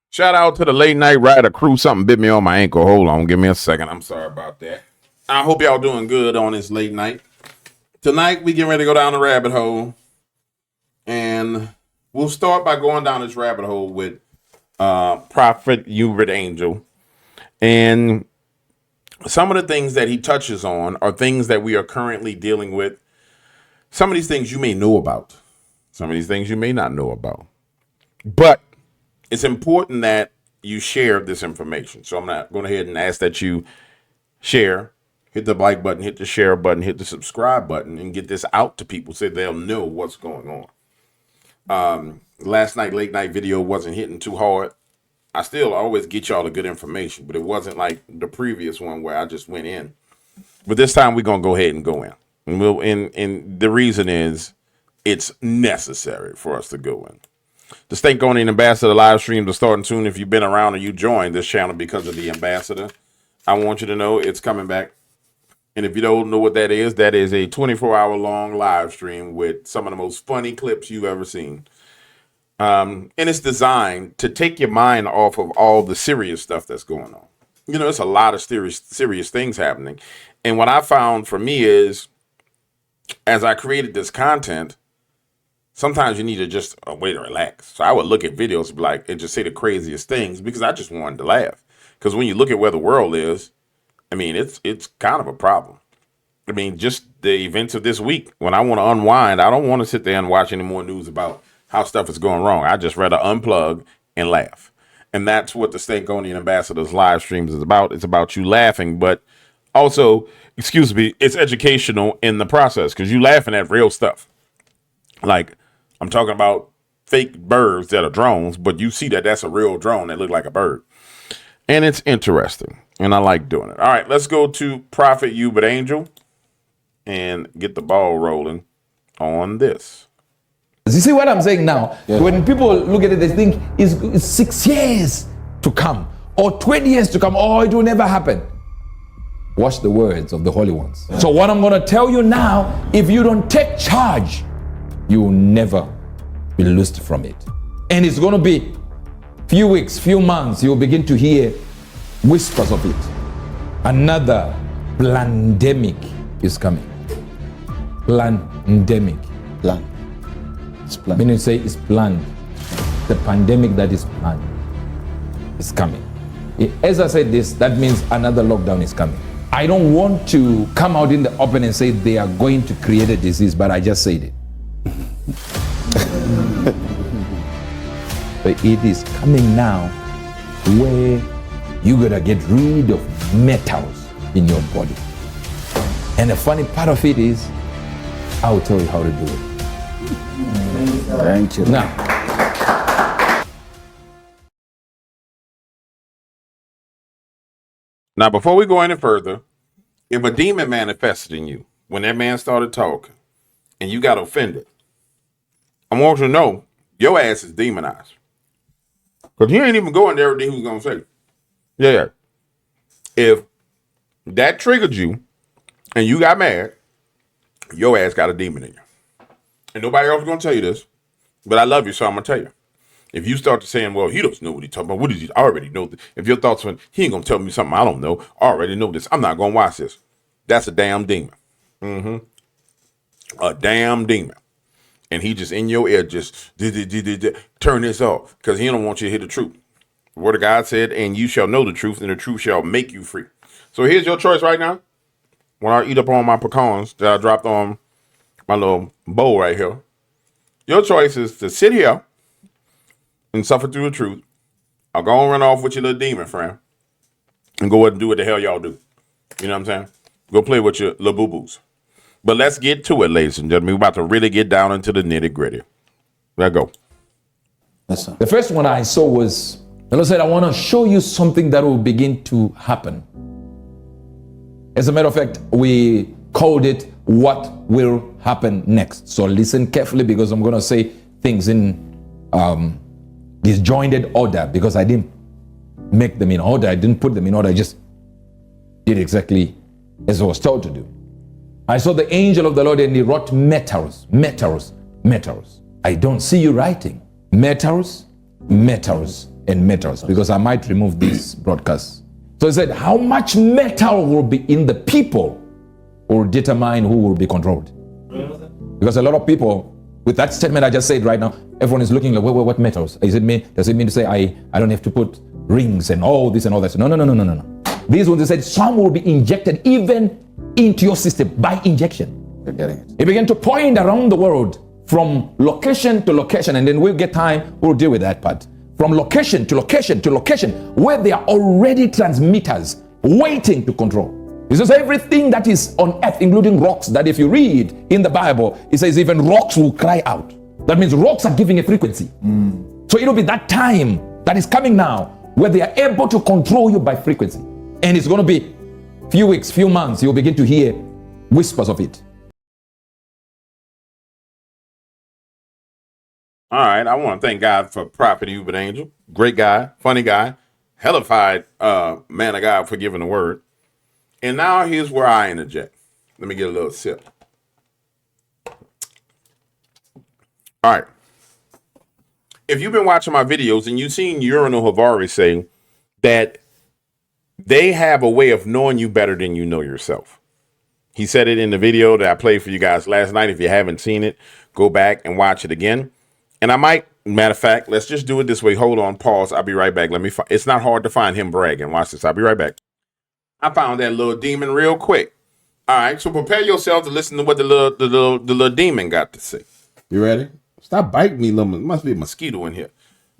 Shout out to the late night rider crew. Something bit me on my ankle. Hold on, give me a second. I'm sorry about that. I hope y'all doing good on this late night. Tonight we getting ready to go down the rabbit hole, and we'll start by going down this rabbit hole with Prophet Hubert Angel, and some of the things that he touches on are things that we are currently dealing with. Some of these things you may know about, some of these things you may not know about, but it's important that you share this information. So I'm not going ahead and ask that you share, hit the like button, hit the share button, hit the subscribe button, and get this out to people so they'll know what's going on. Last night, late night video wasn't hitting too hard. I still always get y'all the good information, but it wasn't like the previous one where I just went in. But this time we're going to go ahead and go in. And the reason is it's necessary for us to go in. The Stankonia Ambassador live streams are starting soon. If you've been around or you joined this channel because of the Ambassador, I want you to know it's coming back. And if you don't know what that is a 24-hour long live stream with some of the most funny clips you've ever seen. And it's designed to take your mind off of all the serious stuff that's going on. You know, it's a lot of serious things happening. And what I found for me is, as I created this content, sometimes you need to just a way to relax. So I would look at videos and just say the craziest things because I just wanted to laugh. Because when you look at where the world is, I mean, it's kind of a problem. I mean, just the events of this week, when I want to unwind, I don't want to sit there and watch any more news about how stuff is going wrong. I just rather unplug and laugh. And that's what the Stankonia Ambassador's live streams is about. It's about you laughing, but also, it's educational in the process because you laughing at real stuff. Like, I'm talking about fake birds that are drones, but you see that that's a real drone that look like a bird. And it's interesting, and I like doing it. All right, let's go to Prophet Hubert Angel and get the ball rolling on this. You see what I'm saying now? Yeah. When people look at it, they think it's 6 years to come, or 20 years to come, or it will never happen. Watch the words of the holy ones. So what I'm going to tell you now, if you don't take charge, you will never be loosed from it. And it's going to be few weeks, few months, you'll begin to hear whispers of it. Another pandemic is coming. Pandemic. Plan. It's planned. Meaning say it's planned. The pandemic that is planned is coming. As I said this, that means another lockdown is coming. I don't want to come out in the open and say they are going to create a disease, but I just said it. But it is coming now where you gotta get rid of metals in your body. And the funny part of it is, I will tell you how to do it. Thank you. Now, before we go any further, if a demon manifested in you when that man started talking and you got offended, I want you to know your ass is demonized. Because he ain't even going to everything he was going to say. Yeah. If that triggered you and you got mad, your ass got a demon in you. And nobody else is going to tell you this, but I love you, so I'm going to tell you. If you start to saying, well, he doesn't know what he's talking about. What is he? I already know. If your thoughts are, he ain't going to tell me something I don't know. I already know this. I'm not going to watch this. That's a damn demon. A damn demon. And he just in your ear, just turn this off because he don't want you to hear the truth. The word of God said, and you shall know the truth, and the truth shall make you free. So here's your choice right now. When I eat up all my pecans that I dropped on my little bowl right here, your choice is to sit here and suffer through the truth. I'll go and run off with your little demon friend and go ahead and do what the hell y'all do. You know what I'm saying? Go play with your little boo-boos. But let's get to it, ladies and gentlemen. We're about to really get down into the nitty-gritty. Let's go. Yes, sir. The first one I saw was, the Lord said, I want to show you something that will begin to happen. As a matter of fact, we called it What Will Happen Next. So listen carefully because I'm going to say things in disjointed order because I didn't make them in order. I didn't put them in order. I just did exactly as I was told to do. I saw the angel of the Lord and he wrote metals. I don't see you writing. Metals. and metals, because I might remove this broadcast. So he said, how much metal will be in the people will determine who will be controlled. Because a lot of people, with that statement I just said right now, everyone is looking like, what metals? Is it me? Does it mean to say I don't have to put rings and all this and all that? No. These ones, they said, some will be injected even into your system by injection. You're getting it. It began to point around the world from location to location, and then we'll get time, we'll deal with that part. From location to location to location, where there are already transmitters waiting to control. It says everything that is on earth, including rocks, that if you read in the Bible, it says even rocks will cry out. That means rocks are giving a frequency. So it'll be that time that is coming now where they are able to control you by frequency. And it's going to be few weeks, few months, you'll begin to hear whispers of it. All right, I want to thank God for Prophet Hubert Angel. Great guy, funny guy, hellified man of God for giving the word. And now here's where I interject. Let me get a little sip. All right. If you've been watching my videos and you've seen Urinal Havari say that they have a way of knowing you better than you know yourself. He said it in the video that I played for you guys last night. If you haven't seen it, go back and watch it again. And I might, matter of fact, let's just do it this way. Hold on, pause. I'll be right back. It's not hard to find him bragging. Watch this. I'll be right back. I found that little demon real quick. All right, so prepare yourself to listen to what the little demon got to say. You ready? Stop biting me, little. Must be a mosquito in here.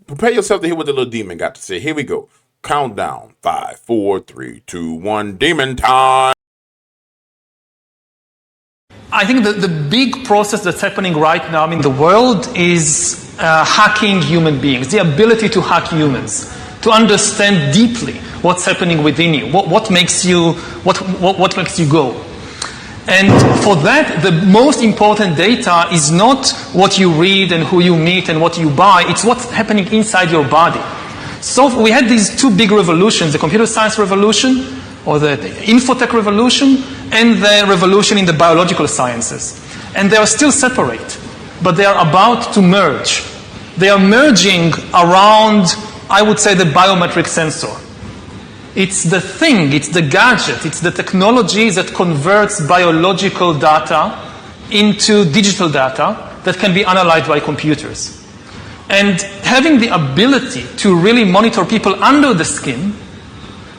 Prepare yourself to hear what the little demon got to say. Here we go. Countdown. 5, 4, 3, 2, 1. Demon time. I think the big process that's happening right now in the world is hacking human beings, the ability to hack humans, to understand deeply what's happening within you, what makes you go. And for that, the most important data is not what you read and who you meet and what you buy, it's what's happening inside your body. So we had these two big revolutions, the computer science revolution, or the infotech revolution, and the revolution in the biological sciences. And they are still separate, but they are about to merge. They are merging around, I would say, the biometric sensor. It's the thing, it's the gadget, it's the technology that converts biological data into digital data that can be analyzed by computers. And having the ability to really monitor people under the skin,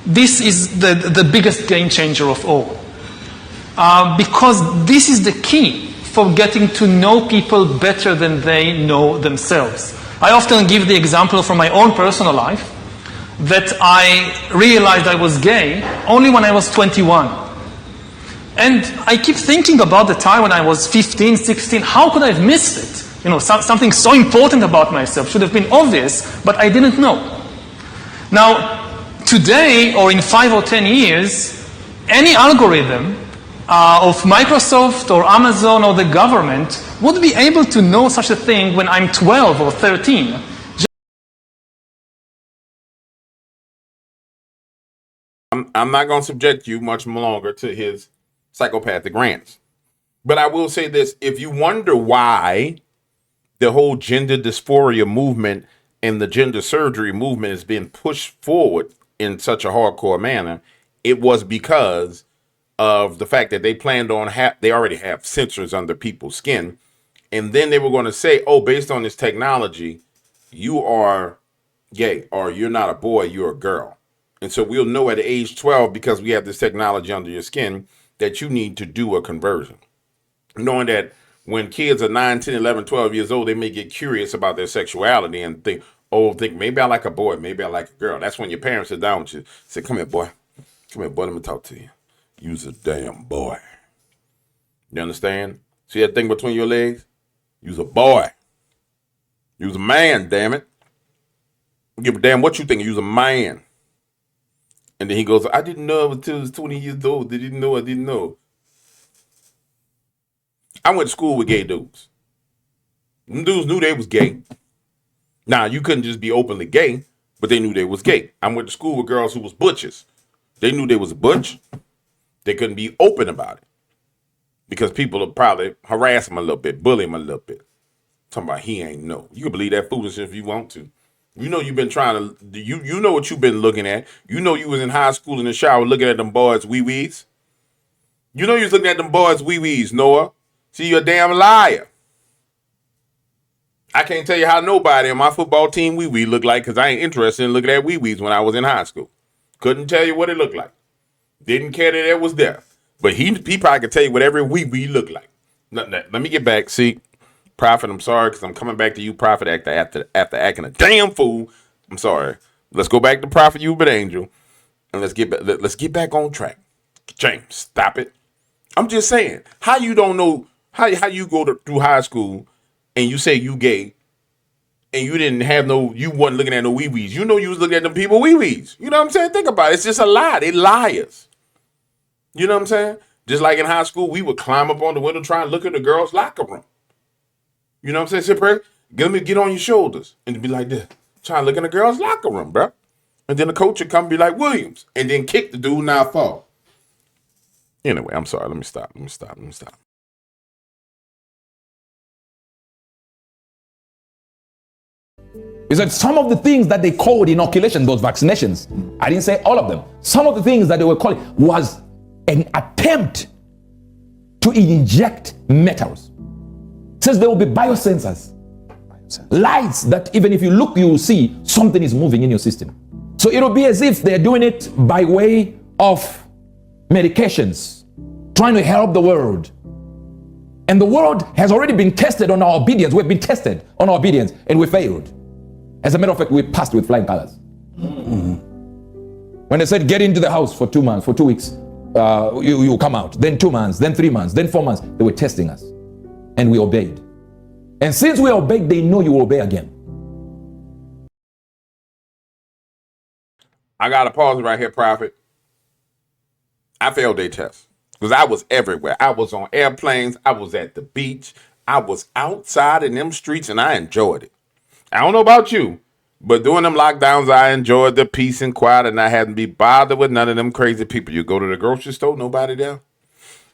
this is the biggest game changer of all. Because this is the key for getting to know people better than they know themselves. I often give the example from my own personal life that I realized I was gay only when I was 21. And I keep thinking about the time when I was 15, 16, how could I have missed it? You know, something so important about myself should have been obvious, but I didn't know. Now, today, or in 5 or 10 years, any algorithm of Microsoft or Amazon or the government would be able to know such a thing when I'm 12 or 13. I'm not going to subject you much longer to his psychopathic rants. But I will say this. If you wonder why the whole gender dysphoria movement and the gender surgery movement is being pushed forward in such a hardcore manner, it was because of the fact that they planned on they already have sensors under people's skin. And then they were going to say, oh, based on this technology, you are gay, or you're not a boy, you're a girl. And so we'll know at age 12, because we have this technology under your skin, that you need to do a conversion. Knowing that when kids are 9, 10, 11, 12 years old, they may get curious about their sexuality and think maybe I like a boy, maybe I like a girl. That's when your parents sit down with you, say, come here, boy, let me talk to you. You's a damn boy. You understand? See that thing between your legs? You's a boy. You's a man, damn it. Give a damn what you think. You's a man. And then he goes, I didn't know until I was 20 years old. I didn't know. I went to school with gay dudes. Them dudes knew they was gay. Now, you couldn't just be openly gay, but they knew they was gay. I went to school with girls who was butches. They knew they was a butch. They couldn't be open about it because people would probably harass them a little bit, bully them a little bit. Talking about he ain't know. You can believe that foolishness if you want to. You know you've been trying to. You know what you've been looking at. You know you was in high school in the shower looking at them boys wee wees. You know you was looking at them boys wee wees, Noah. See, you're a damn liar. I can't tell you how nobody on my football team wee wee looked like because I ain't interested in looking at wee wees when I was in high school. Couldn't tell you what it looked like. Didn't care that it was there. But he probably could tell you what every wee wee looked like. Let me get back. See, Prophet, I'm sorry because I'm coming back to you, Prophet, after acting a damn fool. I'm sorry. Let's go back to Prophet, you but angel, and let's get back on track. James, stop it. I'm just saying, how you don't know how you go through high school and you say you gay and you wasn't looking at no wee wees. You know you was looking at them people wee wees. You know what I'm saying? Think about it. It's just a lie. They liars. You know what I'm saying? Just like in high school, we would climb up on the window try and look in the girls' locker room. You know what I'm saying? Sit get on your shoulders and be like this. Try and look in the girls' locker room, bro. And then the coach would come and be like, Williams. And then kick the dude, now fall. Anyway, I'm sorry. Let me stop. He said some of the things that they called inoculation, those vaccinations, I didn't say all of them. Some of the things that they were calling was an attempt to inject metals. It says there will be biosensors. Lights that even if you look, you will see something is moving in your system. So it'll be as if they're doing it by way of medications, trying to help the world. And the world has already been tested on our obedience. We've been tested on our obedience and we failed. As a matter of fact, we passed with flying colors. Mm-hmm. When they said get into the house for 2 months, for 2 weeks, you come out. Then 2 months, then 3 months, then 4 months. They were testing us. And we obeyed. And since we obeyed, they know you will obey again. I got to pause right here, Prophet. I failed their test because I was everywhere. I was on airplanes. I was at the beach. I was outside in them streets and I enjoyed it. I don't know about you, but during them lockdowns, I enjoyed the peace and quiet and I hadn't be bothered with none of them crazy people. You go to the grocery store, nobody there.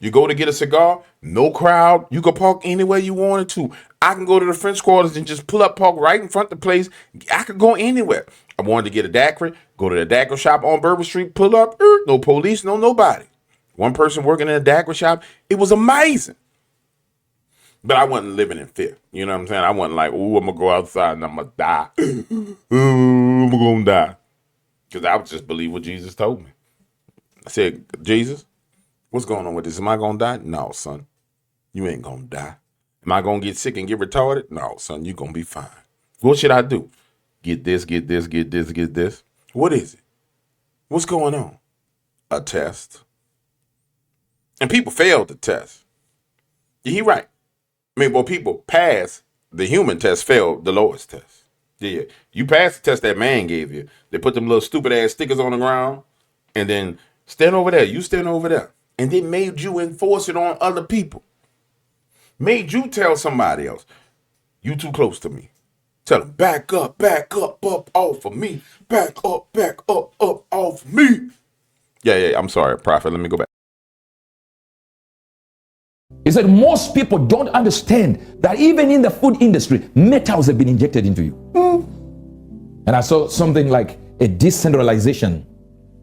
You go to get a cigar, no crowd. You can park anywhere you wanted to. I can go to the French Quarters and just pull up, park right in front of the place. I could go anywhere. I wanted to get a daiquiri, go to the daiquiri shop on Bourbon Street, pull up, no police, no nobody. One person working in a daiquiri shop. It was amazing. But I wasn't living in fear. You know what I'm saying? I wasn't like, ooh, I'm going to go outside and I'm going to die. I'm going to die. Because I would just believe what Jesus told me. I said, Jesus, what's going on with this? Am I going to die? No, son. You ain't going to die. Am I going to get sick and get retarded? No, son. You're going to be fine. What should I do? Get this, get this, get this, get this. What is it? What's going on? A test. And people failed the test. Yeah, he right. I mean, well, people pass the human test, failed the lowest test. Yeah, you passed the test that man gave you. They put them little stupid ass stickers on the ground and then stand over there. You stand over there. And then made you enforce it on other people. Made you tell somebody else, you too close to me. Tell them, back up, up, off of me. Back up, off of me. Yeah, I'm sorry, Prophet. Let me go back. He said most people don't understand that even in the food industry, metals have been injected into you. And I saw something like a decentralization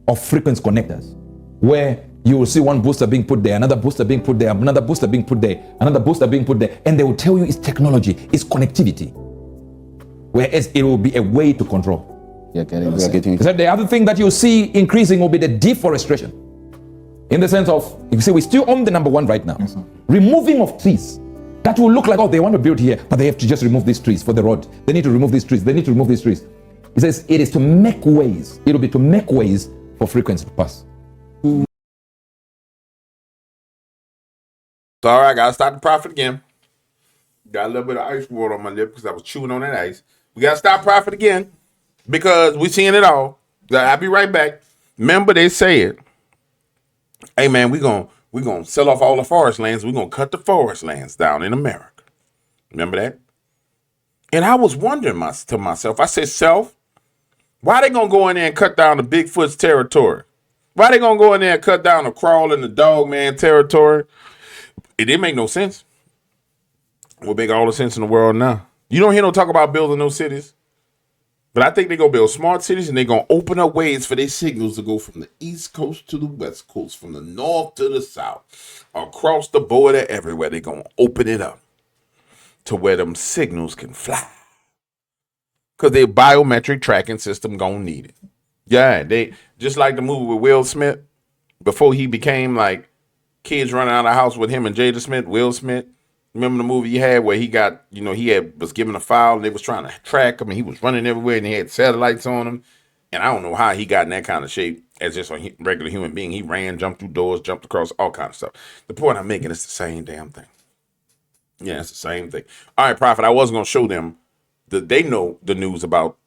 of frequency connectors, where you will see one booster being put there, another booster being put there, another booster being put there, another booster being put there, and they will tell you it's technology, it's connectivity. Whereas it will be a way to control. We are getting So the other thing that you'll see increasing will be the deforestation. In the sense of, you see, we still own the number one right now. Yes, removing of trees. That will look like, oh, they want to build here, but they have to just remove these trees for the road. They need to remove these trees. They need to remove these trees. He says it is to make ways. It will be to make ways for frequency to pass. Sorry, I got to stop the Prophet again. Got a little bit of ice water on my lip because I was chewing on that ice. We got to stop Prophet again because we're seeing it all. I'll be right back. Remember, they said, hey, man, we're gonna sell off all the forest lands. We're going to cut the forest lands down in America. Remember that? And I was wondering to myself, I said, self, why they going to go in there and cut down the Bigfoot's territory? Why they going to go in there and cut down the crawl and the dog man territory? It didn't make no sense. It will make all the sense in the world now. You don't hear no talk about building no cities. But I think they're going to build smart cities and they're going to open up ways for their signals to go from the East Coast to the West Coast, from the North to the South, across the border, everywhere. They're going to open it up to where them signals can fly. Because their biometric tracking system going to need it. Yeah, they just like the movie with Will Smith, before he became like kids running out of the house with him and Jada Smith, Will Smith. Remember the movie he had where he got, was given a file and they was trying to track him and he was running everywhere and he had satellites on him. And I don't know how he got in that kind of shape as just a regular human being. He ran, jumped through doors, jumped across, all kinds of stuff. The point I'm making is the same damn thing. Yeah, it's the same thing. All right, Prophet, I was going to show them that they know the news about.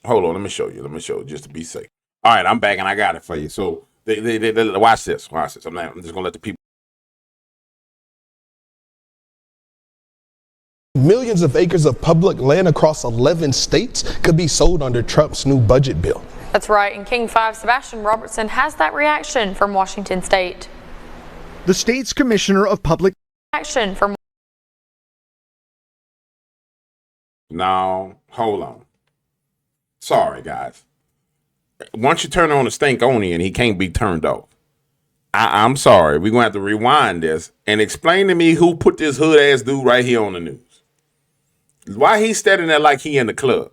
Hold on, let me show you just to be safe. All right, I'm back and I got it for you. So they watch this. I'm just going to let the people. Millions of acres of public land across 11 states could be sold under Trump's new budget bill. That's right, and King 5 Sebastian Robertson has that reaction from Washington State. The state's commissioner of public action from. Now, hold on. Sorry, guys. Once you turn on the Stank-Onion, he can't be turned off. I'm sorry. We're going to have to rewind this and explain to me who put this hood-ass dude right here on the news. Why he's standing there like he in the club?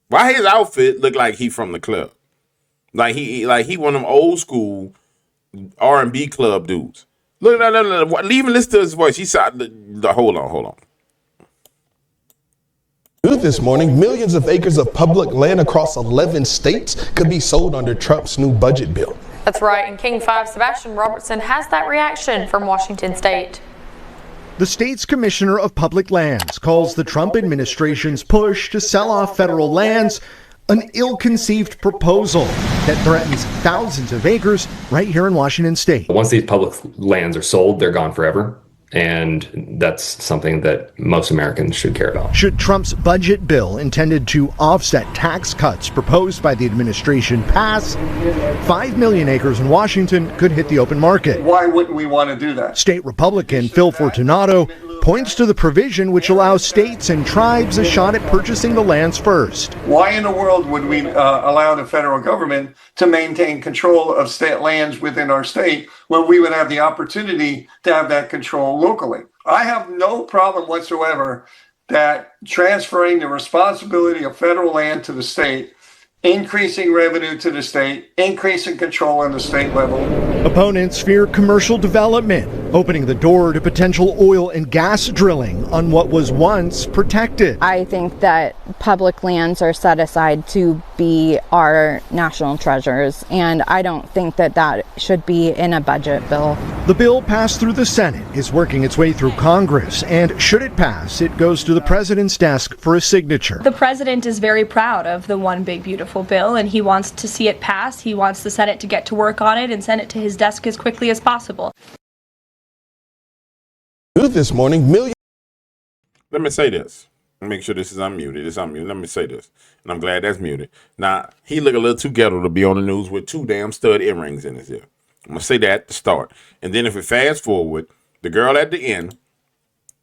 Why his outfit look like he from the club? Like he one of them old school R&B club dudes. Look, no. Even listen to his voice. He said, hold on. This morning, millions of acres of public land across 11 states could be sold under Trump's new budget bill. That's right, and King 5 Sebastian Robertson has that reaction from Washington State. The state's commissioner of public lands calls the Trump administration's push to sell off federal lands an ill-conceived proposal that threatens thousands of acres right here in Washington state. Once these public lands are sold, they're gone forever. And that's something that most Americans should care about. Should Trump's budget bill intended to offset tax cuts proposed by the administration pass, 5 million acres in Washington could hit the open market. Why wouldn't we want to do that? State Republican Phil Fortunato points to the provision which allows states and tribes a shot at purchasing the lands first. Why in the world would we allow the federal government to maintain control of state lands within our state when we would have the opportunity to have that control locally? I have no problem whatsoever that transferring the responsibility of federal land to the state, increasing revenue to the state, increasing control on the state level. Opponents fear commercial development, opening the door to potential oil and gas drilling on what was once protected. I think that public lands are set aside to be our national treasures, and I don't think that that should be in a budget bill. The bill passed through the Senate, is working its way through Congress, and should it pass, it goes to the president's desk for a signature. The president is very proud of the One Big Beautiful Bill, and he wants to see it pass. He wants the Senate to get to work on it and send it to his desk as quickly as possible. This morning, Let me say this. Make sure this is unmuted. It's unmuted. Let me say this. And I'm glad that's muted. Now, he look a little too ghetto to be on the news with 2 damn stud earrings in his ear. I'm going to say that at the start. And then if we fast forward, the girl at the end,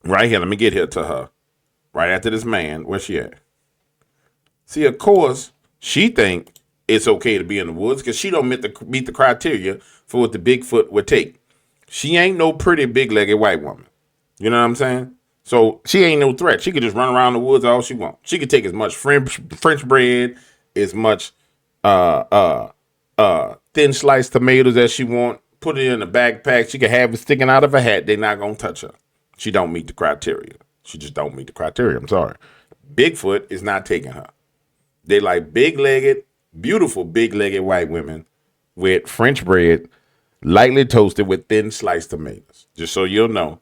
right here, let me get here to her. Right after this man, where's she at? See, of course, she think it's okay to be in the woods because she don't meet the criteria for what the Bigfoot would take. She ain't no pretty big-legged white woman. You know what I'm saying? So she ain't no threat. She could just run around the woods all she wants. She could take as much French bread, as much thin sliced tomatoes as she want, put it in a backpack. She could have it sticking out of her hat. They're not going to touch her. She don't meet the criteria. She just don't meet the criteria. I'm sorry. Bigfoot is not taking her. They like big-legged, beautiful big-legged white women with French bread, lightly toasted with thin sliced tomatoes. Just so you'll know,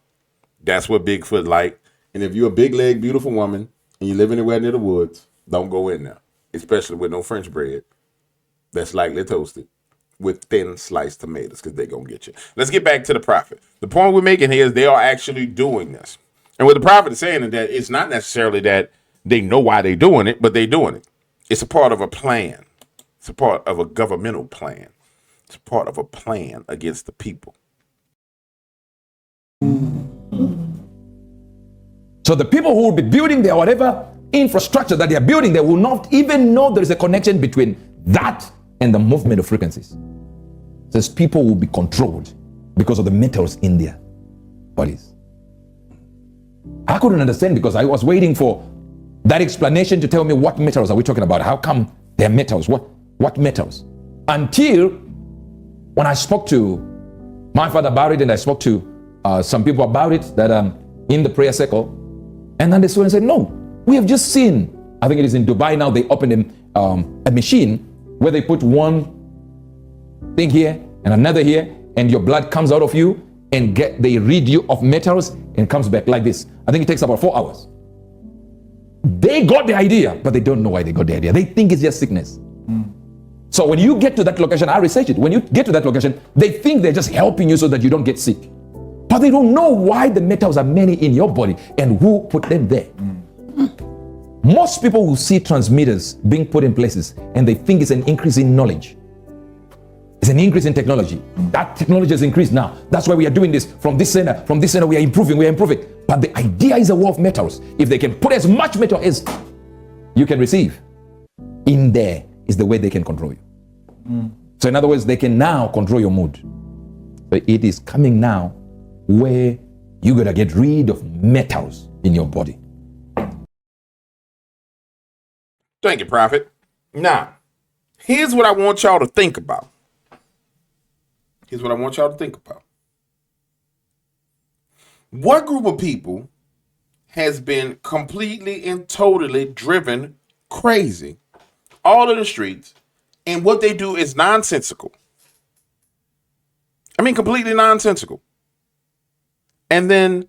that's what Bigfoot like. And if you're a big-legged, beautiful woman and you live anywhere near the woods, don't go in there, especially with no French bread that's lightly toasted with thin sliced tomatoes because they're going to get you. Let's get back to the prophet. The point we're making here is they are actually doing this. And what the prophet is saying is that it's not necessarily that they know why they're doing it, but they're doing it. It's a part of a plan. It's a part of a governmental plan. It's a part of a plan against the people. So the people who will be building their whatever, infrastructure that they are building, they will not even know there is a connection between that and the movement of frequencies. It says people will be controlled because of the metals in their bodies. I couldn't understand because I was waiting for that explanation to tell me what metals are we talking about? How come they're metals? What metals? Until when I spoke to my father about it, and I spoke to some people about it that in the prayer circle, and then they saw and said, no, we have just seen, I think it is in Dubai now, they opened a machine where they put one thing here and another here, and your blood comes out of you, and they read you of metals and comes back like this. I think it takes about 4 hours. They got the idea, but they don't know why they got the idea. They think it's just sickness. So when you get to that location, I researched it. When you get to that location, they think they're just helping you so that you don't get sick. But they don't know why the metals are many in your body and who put them there. Most people will see transmitters being put in places and they think it's an increase in knowledge. It's an increase in technology. That technology has increased now. That's why we are doing this. From this center, we are improving. But the idea is a war of metals. If they can put as much metal as you can receive, in there is the way they can control you. So in other words, they can now control your mood. So it is coming now where you gotta get rid of metals in your body. Thank you, Prophet. Now, here's what I want y'all to think about. What group of people has been completely and totally driven crazy all in the streets, and what they do is nonsensical? I mean, completely nonsensical. And then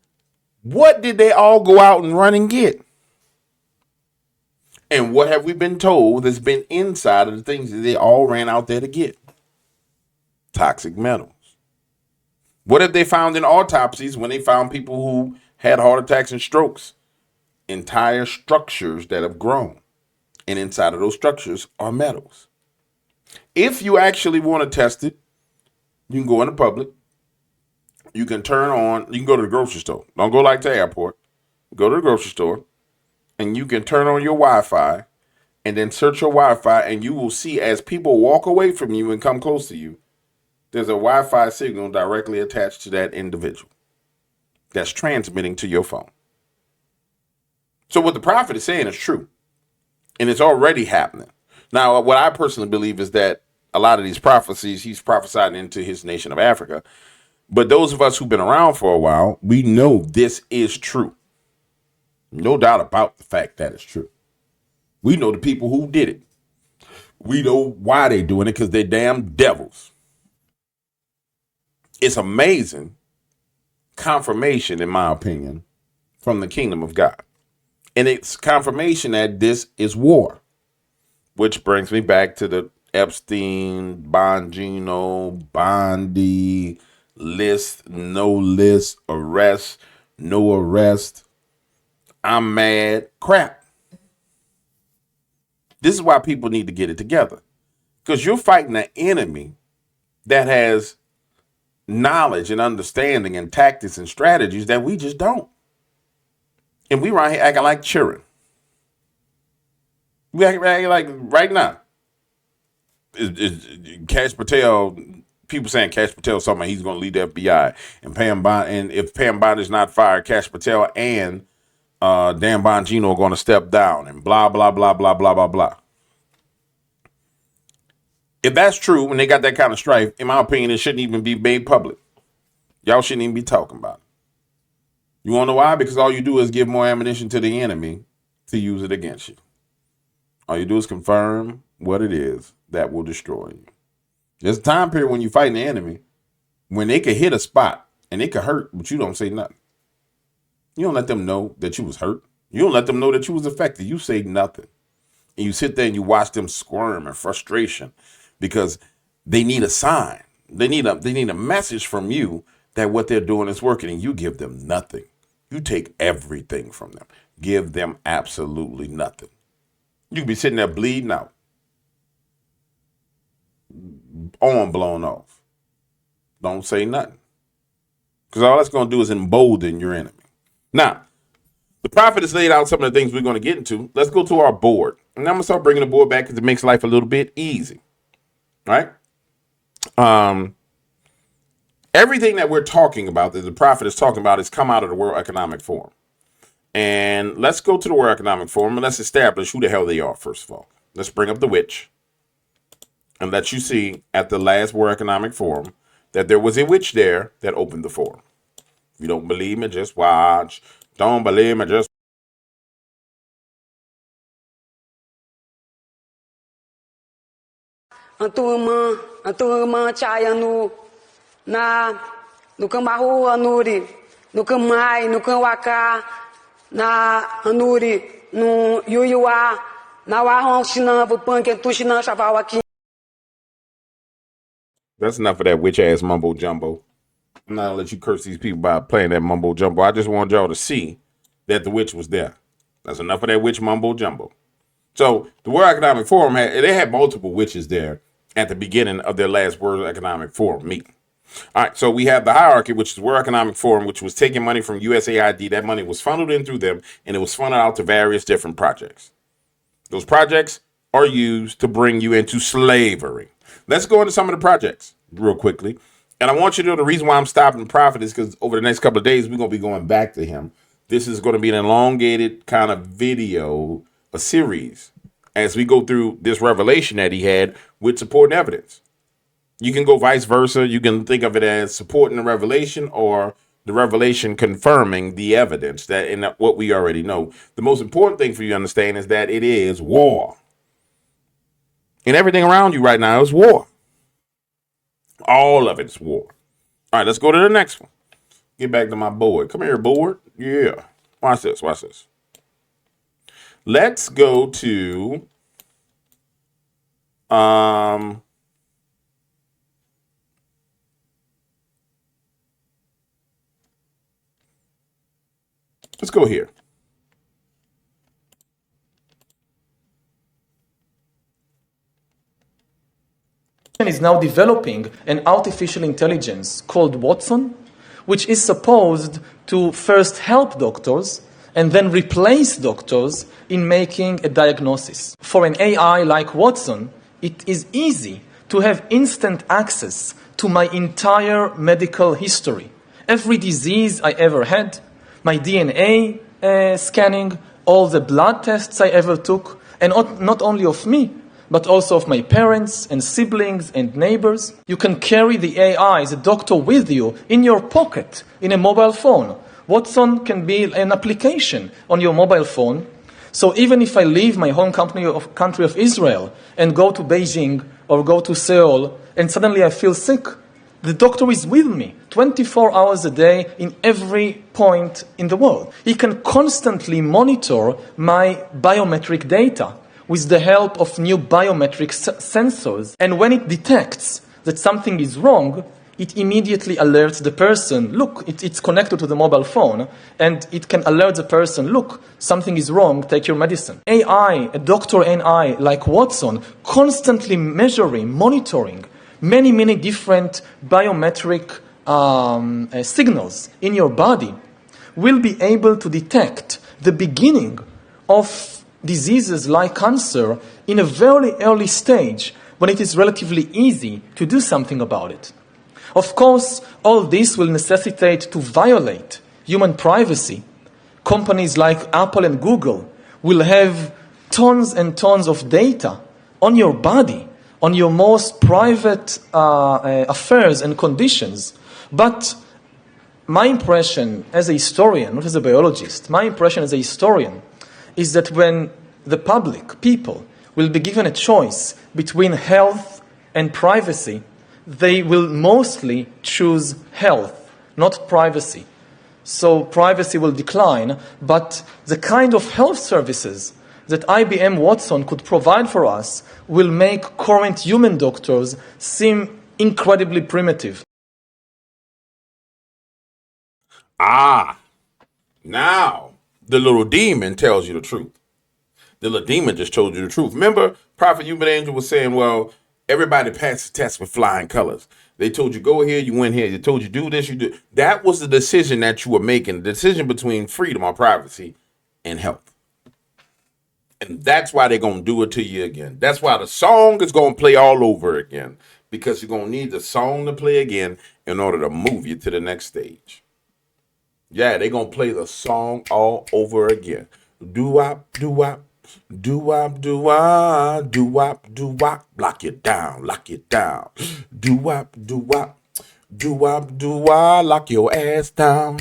what did they all go out and run and get? And what have we been told that's been inside of the things that they all ran out there to get? Toxic metals. What have they found in autopsies when they found people who had heart attacks and strokes? Entire structures that have grown. And inside of those structures are metals. If you actually want to test it, you can go in the public. You can go to the grocery store. Don't go like to the airport. Go to the grocery store and you can turn on your Wi-Fi and then search your Wi-Fi, and you will see as people walk away from you and come close to you, there's a Wi-Fi signal directly attached to that individual that's transmitting to your phone. So what the prophet is saying is true, and it's already happening. Now, what I personally believe is that a lot of these prophecies, he's prophesying into his nation of Africa. But those of us who've been around for a while, we know this is true. No doubt about the fact that it's true. We know the people who did it. We know why they're doing it, because they're damn devils. It's amazing confirmation, in my opinion, from the kingdom of God. And it's confirmation that this is war. Which brings me back to the Epstein, Bongino, Bondi, list, no list, arrest, no arrest, I'm mad, crap. This is why people need to get it together. Because you're fighting an enemy that has knowledge and understanding and tactics and strategies that we just don't. And we right here acting like children. We acting like right now. Is Cash Patel, people saying Cash Patel something he's going to lead the FBI, and Pam Bond, and if Pam Bond is not fired, Cash Patel and Dan Bongino are going to step down, and blah blah blah blah blah blah blah. If that's true, when they got that kind of strife, in my opinion, it shouldn't even be made public. Y'all shouldn't even be talking about it. You want to know why? Because all you do is give more ammunition to the enemy to use it against you. All you do is confirm what it is that will destroy you. There's a time period when you fight an enemy when they could hit a spot and it could hurt, but you don't say nothing. You don't let them know that you was hurt. You don't let them know that you was affected. You say nothing. And you sit there and you watch them squirm in frustration because they need a sign. They need a message from you that what they're doing is working, and you give them nothing. You take everything from them. Give them absolutely nothing. You can be sitting there bleeding out. Arm blown off. Don't say nothing. Because all that's going to do is embolden your enemy. Now, The prophet has laid out some of the things we're going to get into. Let's go to our board. And I'm going to start bringing the board back because it makes life a little bit easy. Right? Everything that we're talking about, that the prophet is talking about, has come out of the World Economic Forum. And let's go to the World Economic Forum and let's establish who the hell they are, first of all. Let's bring up the witch and let you see at the last World Economic Forum that there was a witch there that opened the forum. If you don't believe me, just watch. Don't believe me, just a turma chaya no cambarro anuri, no camai, no camwaka, na anuri, no yuyuá, na warron chinã, vupan que tu chinã chaval aqui. That's enough of that witch ass mumbo jumbo. I'm not gonna let you curse these people by playing that mumbo jumbo. I just want y'all to see that the witch was there. That's enough of that witch mumbo jumbo. So the World Economic Forum had multiple witches there at the beginning of their last World Economic Forum meeting. All right, so we have the hierarchy, which is the World Economic Forum, which was taking money from USAID. That money was funneled in through them, and it was funneled out to various different projects. Those projects are used to bring you into slavery. Let's go into some of the projects real quickly. And I want you to know the reason why I'm stopping Prophet is because over the next couple of days, we're going to be going back to him. This is going to be an elongated kind of video, a series, as we go through this revelation that he had with supporting evidence. You can go vice versa. You can think of it as supporting the revelation or the revelation confirming the evidence that in what we already know. The most important thing for you to understand is that it is war. And everything around you right now is war. All of it's war. All right, let's go to the next one. Get back to my board. Come here, board. Yeah. Watch this. Watch this. Let's go to let's go here. Is now developing an artificial intelligence called Watson, which is supposed to first help doctors and then replace doctors in making a diagnosis. For an AI like Watson, it is easy to have instant access to my entire medical history. Every disease I ever had, my DNA scanning, all the blood tests I ever took, and not only of me, but also of my parents and siblings and neighbors. You can carry the AI as a doctor with you in your pocket, in a mobile phone. Watson can be an application on your mobile phone. So even if I leave my home country of Israel and go to Beijing or go to Seoul and suddenly I feel sick, the doctor is with me 24 hours a day in every point in the world. He can constantly monitor my biometric data with the help of new biometric sensors. And when it detects that something is wrong, it immediately alerts the person, look, it's connected to the mobile phone, and it can alert the person, look, something is wrong, take your medicine. AI, a doctor AI like Watson, constantly measuring, monitoring many, many different biometric signals in your body, will be able to detect the beginning of diseases like cancer in a very early stage when it is relatively easy to do something about it. Of course, all this will necessitate to violate human privacy. Companies like Apple and Google will have tons and tons of data on your body, on your most private affairs and conditions. But my impression as a historian, not as a biologist, my impression as a historian is that when the public, people, will be given a choice between health and privacy, they will mostly choose health, not privacy. So privacy will decline, but the kind of health services that IBM Watson could provide for us will make current human doctors seem incredibly primitive. Now the little demon tells you the truth. The little demon just told you the truth. Remember, Prophet Human Angel was saying, well, everybody passed the test with flying colors. They told you, go here, you went here. They told you, do this, you do. That was the decision that you were making, the decision between freedom or privacy and health. And that's why they're going to do it to you again. That's why the song is going to play all over again, because you're going to need the song to play again in order to move you to the next stage. Yeah, they're going to play the song all over again. Do-wop, do-wop, do-wop, do-wop, do-wop, do-wop, lock it down, do-wop, do-wop, do-wop, do-wop, lock your ass down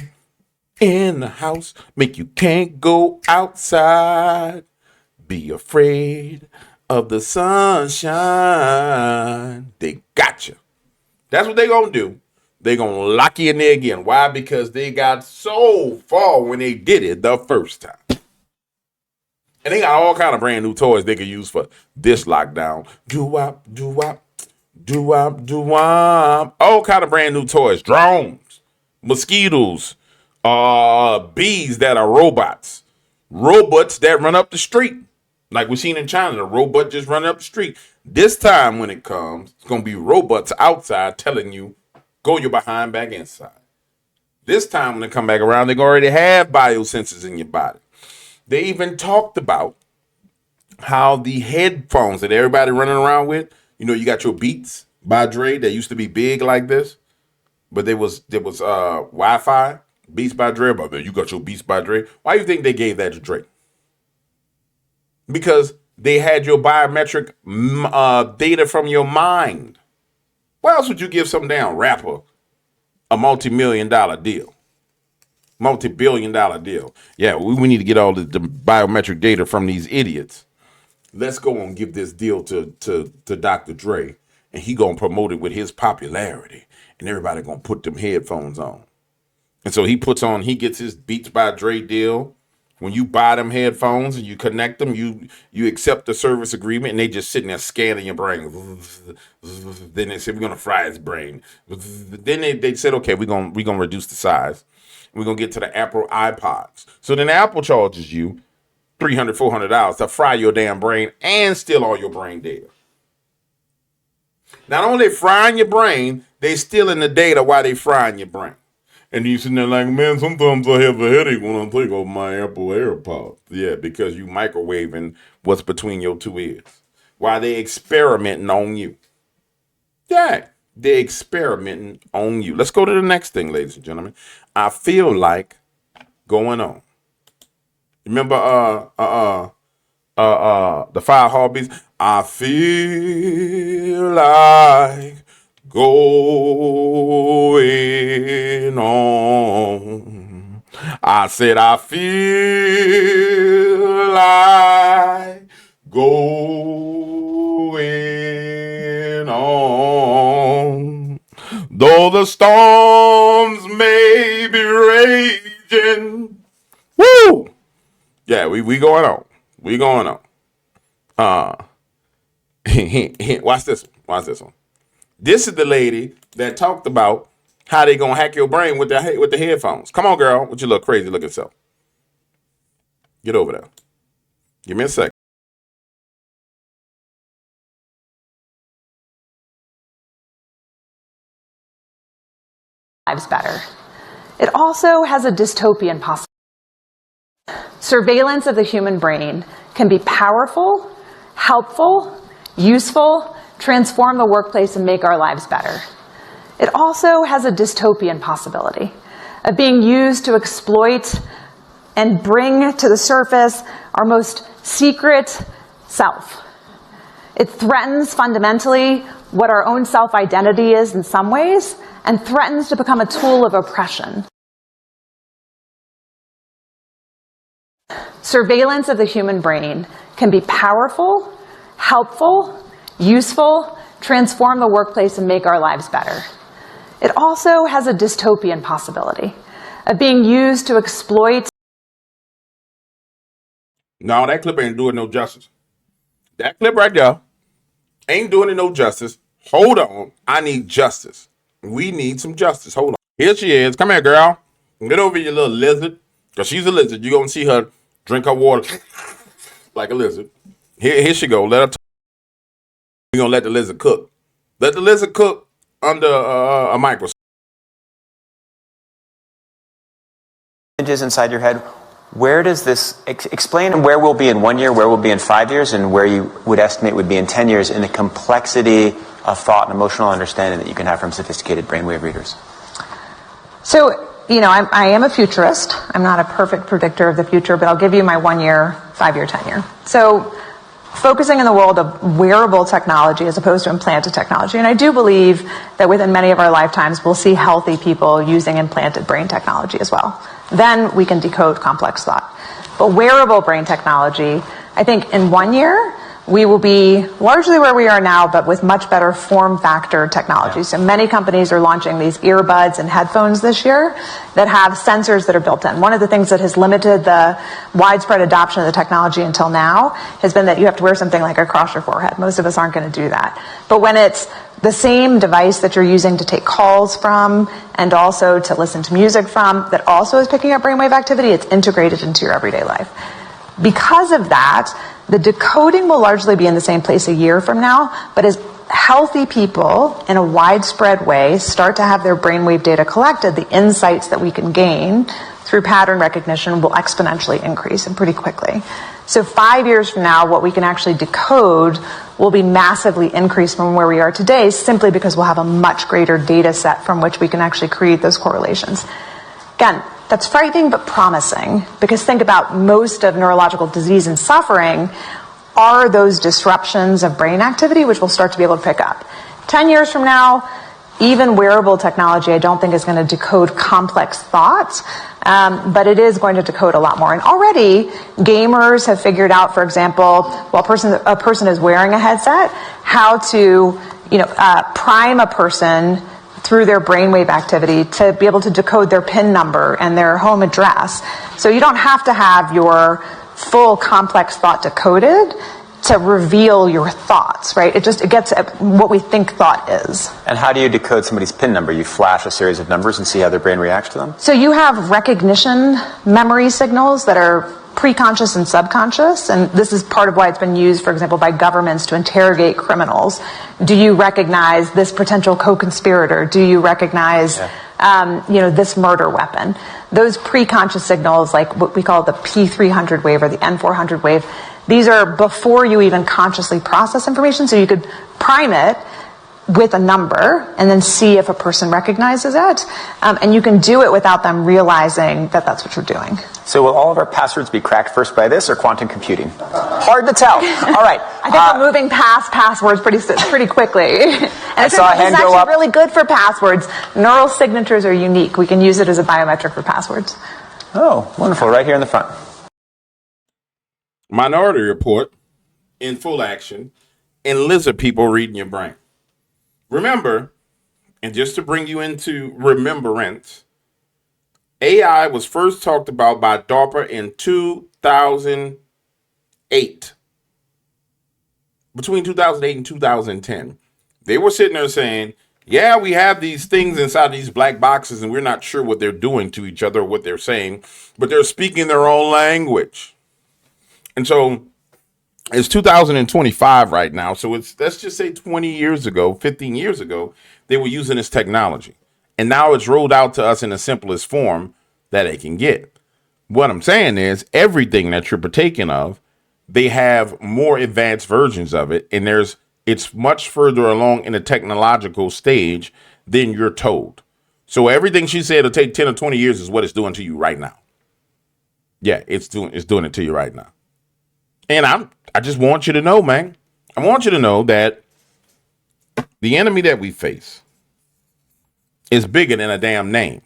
in the house, make you can't go outside, be afraid of the sunshine. They got you. That's what they're going to do. They're going to lock you in there again. Why? Because they got so far when they did it the first time. And they got all kind of brand new toys they can use for this lockdown. Do-wop, do-wop, do-wop, do-wop. All kind of brand new toys. Drones, mosquitoes, bees that are robots. Robots that run up the street. Like we've seen in China, the robot just running up the street. This time when it comes, it's going to be robots outside telling you, go your behind back inside. This time when they come back around, they already have biosensors in your body. They even talked about how the headphones that everybody running around with, you know, you got your Beats by Dre that used to be big like this, but there was Wi-Fi, Beats by Dre, but you got your Beats by Dre. Why do you think they gave that to Dre? Because they had your biometric data from your mind. Why else would you give some damn rapper a multi-million-dollar deal? Multi-billion-dollar deal. Yeah, we need to get all the biometric data from these idiots. Let's go and give this deal to Dr. Dre, and he gonna promote it with his popularity, and everybody gonna put them headphones on. And so he gets his Beats by Dre deal. When you buy them headphones and you connect them, you accept the service agreement, and they just sitting there scanning your brain. Then they said, we're gonna fry his brain. Then they said, okay, we're gonna reduce the size. We're gonna get to the Apple iPods. So then Apple charges you $300, $400 to fry your damn brain and steal all your brain data. Not only frying your brain, they stealing the data while they frying your brain. And you sitting there like, man, sometimes I have a headache when I take off my Apple AirPods. Yeah, because you microwaving what's between your two ears while they experimenting on you. Yeah, they're experimenting on you. Let's go to the next thing, ladies and gentlemen. I feel like going on. Remember the 5 Heartbeats? I feel like going on. I said I feel like going on. Though the storms may be raging. Woo! Yeah, we going on. We going on. Watch this one. Watch this one. This is the lady that talked about how they gonna hack your brain with the headphones. Come on, girl, with your little crazy looking self. Get over there. Give me a second. Lives better. It also has a dystopian possibility. Surveillance of the human brain can be powerful, helpful, useful, transform the workplace, and make our lives better. It also has a dystopian possibility of being used to exploit and bring to the surface our most secret self. It threatens fundamentally what our own self-identity is in some ways, and threatens to become a tool of oppression. Surveillance of the human brain can be powerful, helpful, useful, transform the workplace, and make our lives better. It also has a dystopian possibility of being used to exploit. No, that clip ain't doing no justice. That clip right there ain't doing it no justice. Hold on. I need justice. We need some justice. Hold on. Here she is. Come here, girl. Get over your little lizard. Because she's a lizard. You're going to see her drink her water like a lizard. Here she go. Let her talk. We're going to let the lizard cook. Let the lizard cook under a microscope. Images inside your head. Where does this explain where we'll be in 1 year, where we'll be in 5 years, and where you would estimate would be in 10 years in the complexity of thought and emotional understanding that you can have from sophisticated brainwave readers? So, I am a futurist. I'm not a perfect predictor of the future, but I'll give you my 1 year, 5 year, 10 year. So, focusing in the world of wearable technology as opposed to implanted technology. And I do believe that within many of our lifetimes, we'll see healthy people using implanted brain technology as well. Then we can decode complex thought. But wearable brain technology, I think in 1 year, we will be largely where we are now, but with much better form factor technology. So many companies are launching these earbuds and headphones this year that have sensors that are built in. One of the things that has limited the widespread adoption of the technology until now has been that you have to wear something like across your forehead. Most of us aren't going to do that. But when it's the same device that you're using to take calls from and also to listen to music from that also is picking up brainwave activity, it's integrated into your everyday life. Because of that, the decoding will largely be in the same place a year from now, but as healthy people in a widespread way start to have their brainwave data collected, the insights that we can gain through pattern recognition will exponentially increase and pretty quickly. So 5 years from now, what we can actually decode will be massively increased from where we are today, simply because we'll have a much greater data set from which we can actually create those correlations. Again, that's frightening but promising, because think about most of neurological disease and suffering are those disruptions of brain activity, which we'll start to be able to pick up. 10 years from now, even wearable technology, I don't think is going to decode complex thoughts, but it is going to decode a lot more. And already, gamers have figured out, for example, while a person is wearing a headset, how to prime a person through their brainwave activity to be able to decode their PIN number and their home address. So you don't have to have your full complex thought decoded to reveal your thoughts, right? It gets at what we think thought is. And how do you decode somebody's PIN number? You flash a series of numbers and see how their brain reacts to them? So you have recognition memory signals that are preconscious and subconscious, and this is part of why it's been used, for example, by governments to interrogate criminals. Do you recognize this potential co-conspirator? Do you recognize this murder weapon? Those preconscious signals, like what we call the P300 wave or the N400 wave, these are before you even consciously process information, so you could prime it with a number and then see if a person recognizes it. And you can do it without them realizing that that's what you're doing. So will all of our passwords be cracked first by this or quantum computing? Hard to tell. All right. I think we're moving past passwords pretty quickly. And I saw a hand go up. It's actually really good for passwords. Neural signatures are unique. We can use it as a biometric for passwords. Oh, wonderful. Right here in the front. Minority Report in full action and lizard people reading your brain. Remember, and just to bring you into remembrance, AI was first talked about by DARPA in 2008. Between 2008 and 2010. They were sitting there saying, yeah, we have these things inside these black boxes and we're not sure what they're doing to each other or what they're saying, but they're speaking their own language. And so it's 2025 right now. So it's, let's just say 20 years ago, 15 years ago, they were using this technology. And now it's rolled out to us in the simplest form that it can get. What I'm saying is everything that you're partaking of, they have more advanced versions of it. And it's much further along in the technological stage than you're told. So everything she said it'll take 10 or 20 years is what it's doing to you right now. Yeah, it's doing it to you right now. And I just want you to know, man, I want you to know that the enemy that we face is bigger than a damn name.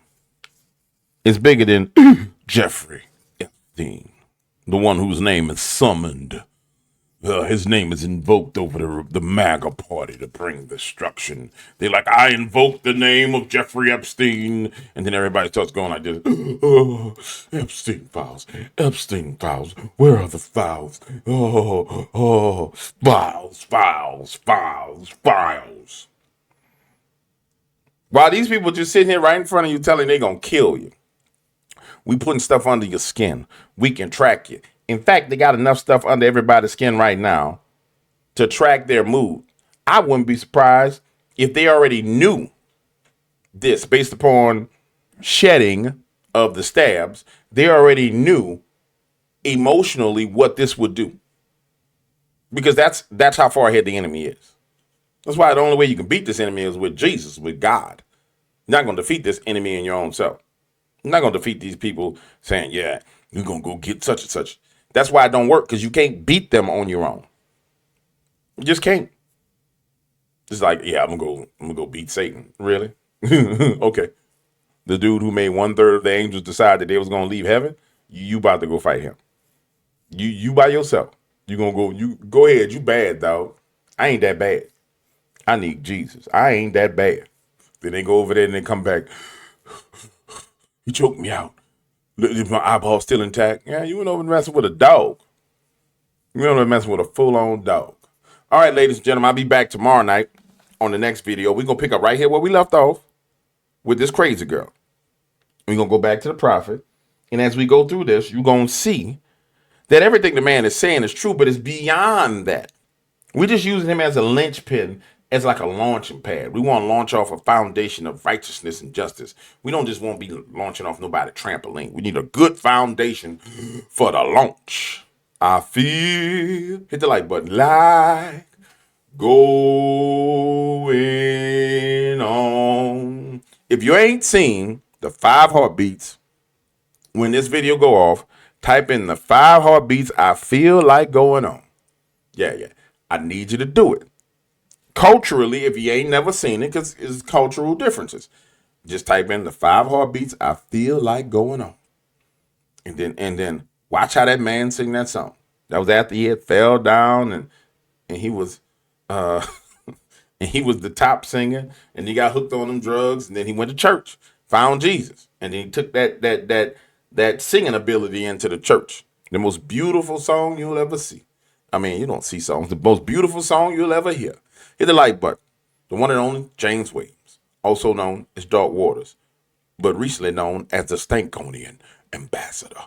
It's bigger than Jeffrey Epstein, the one whose name is summoned. His name is invoked over the MAGA party to bring destruction. They're like, I invoke the name of Jeffrey Epstein. And then everybody starts going like this. Oh, Epstein files. Epstein files. Where are the files? Files. While these people just sitting here right in front of you telling they're going to kill you. We putting stuff under your skin. We can track you. In fact, they got enough stuff under everybody's skin right now to track their mood. I wouldn't be surprised if they already knew this based upon shedding of the stabs. They already knew emotionally what this would do. Because that's how far ahead the enemy is. That's why the only way you can beat this enemy is with Jesus, with God. You're not going to defeat this enemy in your own self. You're not going to defeat these people saying, yeah, you're going to go get such and such. That's why it don't work, because you can't beat them on your own. You just can't. It's like, yeah, I'm gonna go beat Satan. Really? Okay. The dude who made 1/3 of the angels decide that they was gonna leave heaven, you about to go fight him. You by yourself. You go ahead, you bad, dog. I ain't that bad. I need Jesus. I ain't that bad. Then they go over there and they come back. He choked me out. Is my eyeball still intact? Yeah, you went over messing with a dog. You went over messing with a full-on dog. All right, ladies and gentlemen, I'll be back tomorrow night on the next video. We're going to pick up right here where we left off with this crazy girl. We're going to go back to the prophet. And as we go through this, you're going to see that everything the man is saying is true, but it's beyond that. We're just using him as a linchpin, as like a launching pad. We want to launch off a foundation of righteousness and justice. We don't just want to be launching off nobody trampoline. We need a good foundation for the launch. I feel, hit the like button, like going on. If you ain't seen the 5 heartbeats, when this video go off, type in the 5 heartbeats I feel like going on. Yeah. I need you to do it. Culturally, if you ain't never seen it, because it's cultural differences, just type in the 5 heartbeats I feel like going on. And then watch how that man sing that song. That was after he had fell down and he was and he was the top singer, and he got hooked on them drugs, and then he went to church, found Jesus, and then he took that singing ability into the church. The most beautiful song you'll ever see. I mean, you don't see songs. The most beautiful song you'll ever hear. Hit the like button. The one and only James Williams, also known as Dark Waters, but recently known as the Stankonian Ambassador.